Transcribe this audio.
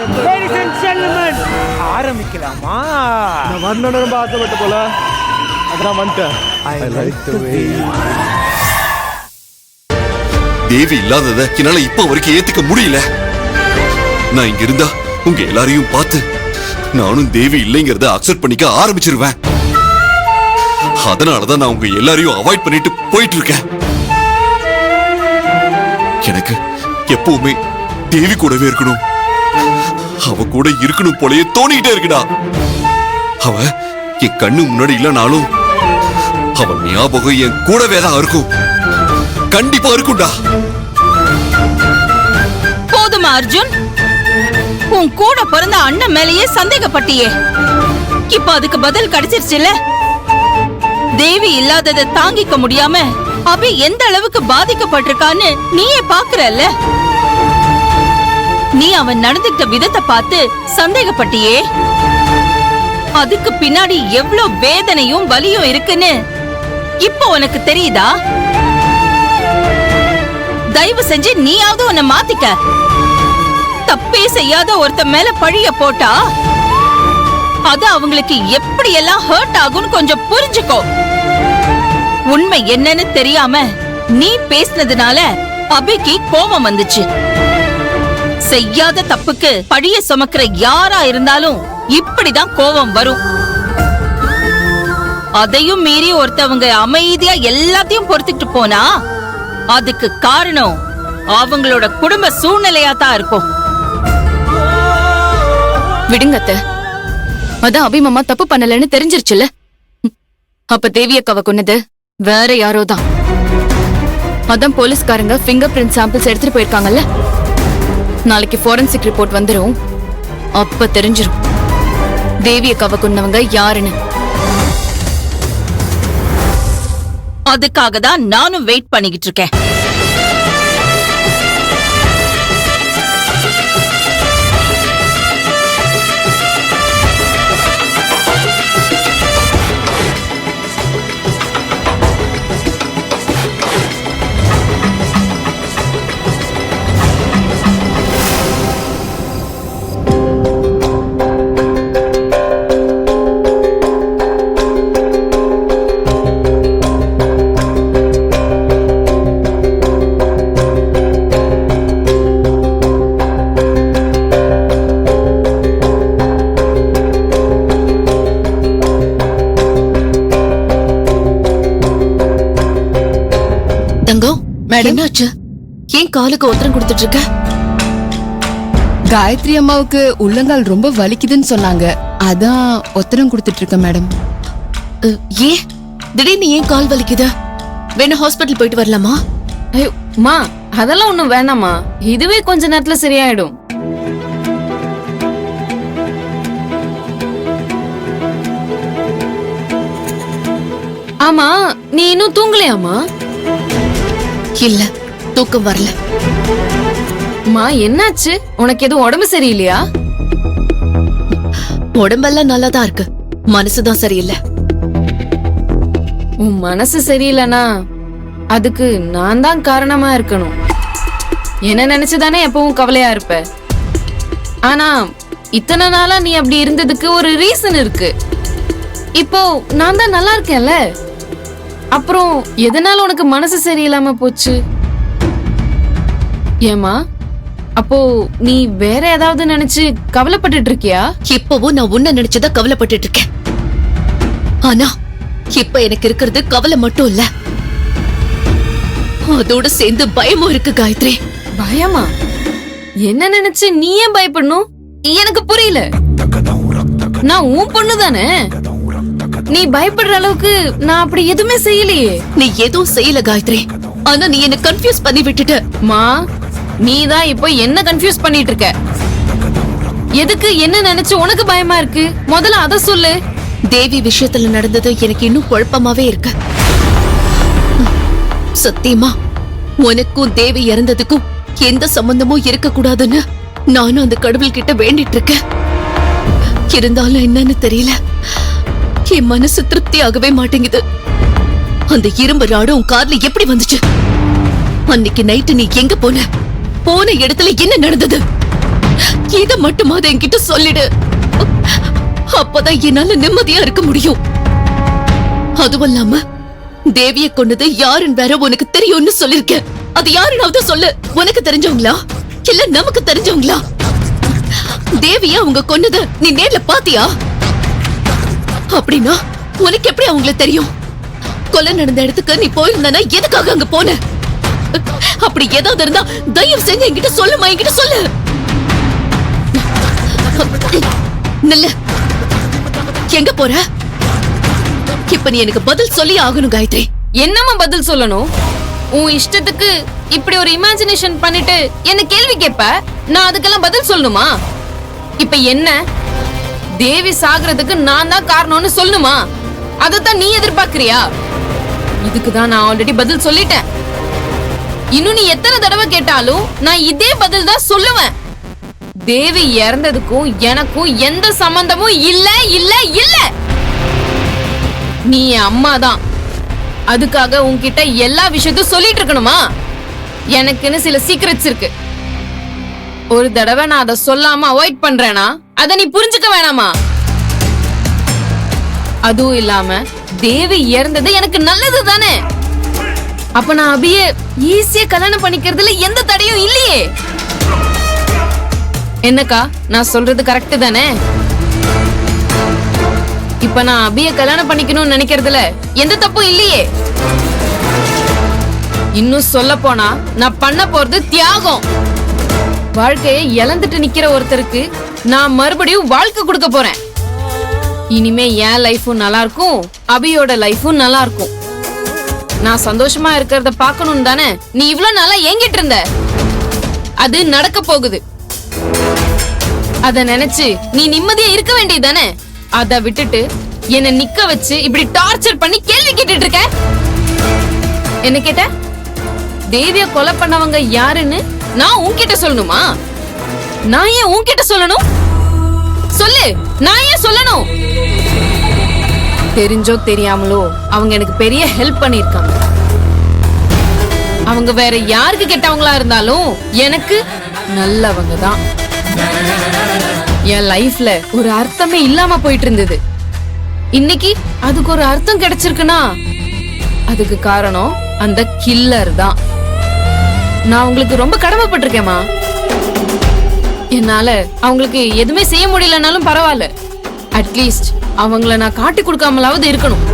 Ladies and gentlemen, ஆரம்பிக்கலாமா? நான் வரணும்னு ரொம்ப ஆசைப்பட்ட போல அதான் வந்துட்டேன். I like the way. தேவி இல்லாதத என்னால இப்ப வரைக்கும் ஏத்துக்க முடியல. நான் இங்க இருந்தா உங்க எல்லாரையும் பார்த்து நானும் தேவி இல்லைங்கிறத அக்செப்ட் பண்ணிக்க ஆரம்பிச்சிருவேன். அதனாலதான் நான் உங்க எல்லாரையும் அவாய்ட் பண்ணிட்டு போயிட்டு இருக்கேன். எனக்கு எப்பவுமே தேவி கூடவே இருக்கணும், அவ கூட இருக்கணும் போலயே தோணிக்கிட்டே இருக்குடா. அவ என் கண்ணு முன்னாடி இல்லனாலும் அவன் ஞாபகம் என் கூடவே தான் இருக்கும். கண்டிப்பா இருக்கும்டா. போதுமா அர்ஜுன்? உன் கூட பிறந்த அண்ணன் மேலேயே சந்தேகப்பட்டியே, இப்ப அதுக்கு பதில் கிடைச்சிருச்சுல. தேவி இல்லாததை தாங்கிக்க முடியாம அபி எந்த அளவுக்கு பாதிக்கப்பட்டிருக்கான்னு நீயே பாக்குறல்ல. நீ அவன் நடந்துகிட்ட விதத்தை பார்த்து சந்தேகப்பட்டியே, அதுக்கு பின்னாடி எவ்வளவு வேதனையும் வலியும் இருக்குன்னு இப்ப உனக்கு தெரியுதா? தயவு செஞ்சு நீயாவது உன்னை மாத்திக்க. தப்பே செய்யாத ஒருத்த மேல பழிய போட்டா அது அவங்களுக்கு எப்படி எல்லாம் ஹர்ட் ஆகும்னு கொஞ்சம் புரிஞ்சுக்கோ. உண்மை என்னன்னு தெரியாம நீ பேசினதுனால அபிக்கு கோபம் வந்துச்சு. செய்யாத தப்புக்கு பழிய சுமக்கிற யாரா இருந்தாலும் இப்படிதான் கோபம் வரும். அதையும் மீறி ஒருத்தவங்க அமைதியா எல்லாத்தையும் பொறுத்துட்டு போனா அதுக்கு காரணம் அவங்களோட குடும்ப சூழ்நிலையா தான் இருக்கும். விடுங்கத்த, அதான் அபிமாமா தப்பு பண்ணலன்னு தெரிஞ்சிருச்சுல. அப்ப தேவி அக்காவை கொன்னது வேற யாரோ தான். அதான் போலீஸ்காரங்க ஃபிங்கர் பிரிண்ட் சாம்பிள்ஸ் எடுத்துட்டு போயிருக்காங்கல்ல. நாளைக்கு ஃபோரன்சிக் ரிப்போர்ட் வந்துரும், அப்ப தெரிஞ்சிரும் தேவி அக்காவை கொன்னவங்க யாருன்னு. அதுக்காக தான் நானும் வெயிட் பண்ணிக்கிட்டு இருக்கேன். என்னாச்சு? ஏன் காலுக்கு ஒத்தரம் கொடுத்துட்டு இருக்க? காயத்ரி அம்மாவுக்கு உள்ளங்கால் ரொம்ப வலிக்குதுன்னு சொன்னாங்க, அதான் ஒத்தரம் கொடுத்துட்டு இருக்க மேடம். ஏன் திடீர்னு ஏன் கால் வலிக்குது? வேணா ஹாஸ்பிட்டல் போயிட்டு வரலாமா? ஐயோ மா, அதெல்லாம் ஒண்ணும் வேணாமா, இதுவே கொஞ்ச நேரத்துல சரியாயிடும். ஆமா, நீ இன்னும் தூங்கலையாமா? இல்ல, தூக்கம் வரல. மா என்னாச்சு? உனக்கு எதுவும் உடம்பு சரியில்லையா? உடம்பெல்லாம் நல்லாதான் இருக்கு, மனசுதான் சரியில்லை. உன் மனசு சரியில்லைனா அதுக்கு நான் தான் காரணமா இருக்கணும். என்ன நினைச்சுதானே எப்பவும் கவலையா இருப்ப. ஆனா இத்தனை நாளா நீ அப்படி இருந்ததுக்கு ஒரு ரீசன் இருக்கு. இப்போ நான் தான் நல்லா இருக்கேன்ல, அப்புறம் எதனால உனக்கு மனசு சரியில்லாம போச்சு? ஏமா, அப்போ நீ வேற ஏதாவது நினைச்சு கவலைப்பட்டுட்டு இருக்கியா? இப்பவும் நான் உன்ன நினைச்சுதான் கவலைப்பட்டுட்டு இருக்கேன். ஆனா இப்ப எனக்கு இருக்கிறது கவலை மட்டும் இல்ல, அதோட சேர்ந்து பயமும் இருக்கு. காயத்ரி, பயமா? என்ன நினைச்சு நீ ஏன் பயப்படணும்? எனக்கு புரியல. நான் உன் பொண்ணு தானே, நீ பயப்படுற அளவுக்கு நான் அப்படி எதுவுமே செய்யலையே. நீ எதுவும் செய்யல காயத்ரி, ஆனா நீ என்ன கன்ஃபியூஸ் பண்ணி விட்டுட்ட. மா, நீ தான் இப்போ என்ன கன்ஃபியூஸ் பண்ணிட்டு இருக்க. எதுக்கு என்ன நினைச்சு உனக்கு பயமா இருக்கு? முதல்ல அத சொல்லு. தேவி விஷயத்துல நடந்தது எனக்கு இன்னும் குழப்பமாவே இருக்கு. சத்தியமா உனக்கும் தேவி இறந்ததுக்கும் எந்த சம்பந்தமும் இருக்க கூடாதுன்னு நானும் அந்த கடவுள் கிட்ட வேண்டிட்டு இருக்கேன். இருந்தாலும் என்னன்னு தெரியல, என் மனசு திருப்தியாகவே மாட்டேங்குது. அந்த இரும்பு ராடு உன் கார்ல எப்படி வந்துச்சு? அன்னைக்கு நைட்டு நீ எங்க போன இடத்துல என்ன நடந்தது? இத மட்டுமாவது என்கிட்ட சொல்லிடு. அப்பதான் என்னால நிம்மதியா இருக்க முடியும். அதுவும் இல்லாம தேவிய கொண்டது யாருன்னு வேற உனக்கு தெரியும்னு சொல்லிருக்கேன். அது யாருன்னாவது சொல்லு. உனக்கு தெரிஞ்சவங்களா இல்ல நமக்கு தெரிஞ்சவங்களா? தேவிய அவங்க கொன்னது நீ நேர்ல பாத்தியா? அப்படின்னா உனக்கு எப்படி அவங்கள தெரியும்? கொலை நடந்த இடத்துக்கு நீ போயிருந்தானா எதுக்காக அங்க போன? அப்படி ஏதாவது இருந்தா தயவு செஞ்சு என்கிட்ட சொல்லுமா, என்கிட்ட சொல்லு. நல்ல எங்க போற? இப்ப நீ எனக்கு பதில் சொல்லி ஆகணும் காயத்ரி. என்னம்மா பதில் சொல்லணும்? உன் இஷ்டத்துக்கு இப்படி ஒரு இமேஜினேஷன் பண்ணிட்டு என்ன கேள்வி கேட்ப, நான் அதுக்கெல்லாம் பதில் சொல்லணுமா? இப்ப என்ன தேவி சாகுறதுக்கு நான் தான் காரணம்னு சொல்லணுமா? அதத்தான் நீ எதிர்பார்க்கறியா? இதுக்குதான் நான் ஆல்ரெடி பதில் சொல்லிட்டேன். இன்னும் நீ எத்தனை தடவை கேட்டாலும் நான் இதே பதில் தான் சொல்லுவேன். தேவி இறந்ததுக்கும் எனக்கும் எந்த சம்பந்தமும் இல்ல இல்ல இல்ல. நீ என் அம்மா தான். அதுக்காக உன்கிட்ட எல்லா விஷயத்தையும் சொல்லிட்டு இருக்கணுமா? எனக்குன்னு சில சீக்ரெட்ஸ் இருக்கு. ஒரு தடவை நான் அதை சொல்லாம அவாய்ட் பண்றேனா அதை நீ புரிஞ்சுக்க வேணாமா? அதுவும் இல்லாம தேவி இறந்தது எனக்கு நல்லது தானே. அப்ப நான் அபிய ஈஸியா கல்யாணம் பண்ணிக்கிறதுல எந்த தடையும் இல்லையே. என்னக்கா நான் சொல்றது கரெக்ட் தானே? இப்ப நான் அபிய கல்யாணம் பண்ணிக்கணும்னு நினைக்கிறதுல எந்த தப்பும் இல்லையே. இன்னும் சொல்ல போனா நான் பண்ண போறது தியாகம். வாழ்க்கையை இழந்துட்டு நிக்கிற ஒருத்தருக்கு நான் மறுபடியும் வாழ்க்கை கொடுக்க போறேன். இனிமே என் லைஃபும் நல்லா இருக்கும், அபியோட லைஃபும் நல்லா இருக்கும். நான் சந்தோஷமா இருக்கிறத பாக்கணும் தானே நீ இவ்வளவு நாளா ஏங்கிட்டு இருந்த. அது நடக்க போகுது. அத நினைச்சு நீ நிம்மதியா இருக்க வேண்டியதானே. அத விட்டுட்டு என்ன நிக்க வச்சு இப்படி டார்ச்சர் பண்ணி கேள்வி கேட்டுட்டு இருக்க. என்ன கேட்ட? தேவிய கொலை பண்ணவங்க யாருன்னு நான் உன்கிட்ட சொல்லணுமா? நான் ஏன் உன்கிட்ட சொல்லணும்? சொல்லு, நான் ஏன் சொல்லணும்? தெரிஞ்சோ தெரியாமலோ அவங்க எனக்கு பெரிய ஹெல்ப் பண்ணிருக்காங்க. அவங்க வேற யாருக்கு கெட்டவங்களா இருந்தாலும் எனக்கு நல்லவங்க தான். என் லைஃப்ல ஒரு அர்த்தமே இல்லாம போயிட்டு இருந்தது. இன்னைக்கு அதுக்கு ஒரு அர்த்தம் கிடைச்சிருக்குன்னா அதுக்கு காரணம் அந்த கில்லர் தான். நான் உங்களுக்கு ரொம்ப கடமைப்பட்டிருக்கேமா. என்னால அவங்களுக்கு எதுவுமே செய்ய முடியலனாலும் பரவாயில்ல, அட்லீஸ்ட் அவங்கள நான் காட்டி கொடுக்காமலாவது இருக்கணும்.